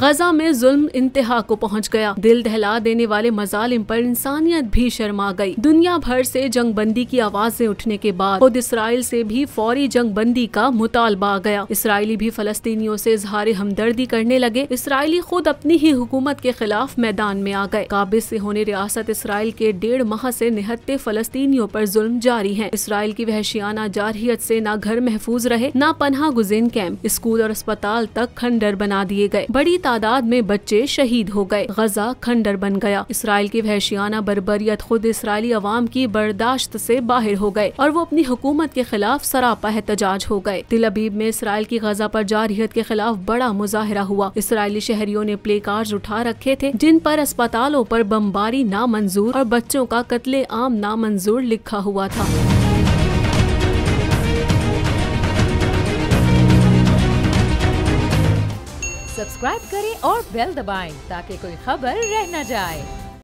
गजा में जुल्म इंतहा को पहुंच गया। दिल दहला देने वाले मजालिम पर इंसानियत भी शर्मा गई। दुनिया भर से जंग बंदी की आवाजें उठने के बाद खुद इसराइल से भी फौरी जंग बंदी का मुतालबा आ गया। इसराइली भी फलस्तीनियों से इजहार हमदर्दी करने लगे। इसराइली खुद अपनी ही हुकूमत के खिलाफ मैदान में आ गए। काबिज से होने रियासत इसराइल के 1.5 माह से निहत्ते फलस्तीनियों पर जुल्म जारी है। इसराइल की वहशियाना जारहियत से ना घर महफूज रहे, ना पनाह गुज़ीन कैंप, स्कूल और अस्पताल तक खंडर बना दिए गए। बड़ी तादाद में बच्चे शहीद हो गए। गजा खंडर बन गया। इसराइल की वहशियाना बर्बरियत खुद इसराइली अवाम की बर्दाश्त से बाहर हो गए और वो अपनी हुकूमत के खिलाफ सरापा एहतजाज हो गए। तिल अबीब में इसराइल की गजा पर जारहियत के खिलाफ बड़ा मुजाहिरा हुआ। इसराइली शहरियों ने प्ले कार्ड उठा रखे थे जिन पर अस्पतालों पर बमबारी नामंजूर और बच्चों का कत्ले आम नामंजूर लिखा हुआ था। सब्सक्राइब करें और बेल दबाएं ताकि कोई खबर रह न जाए।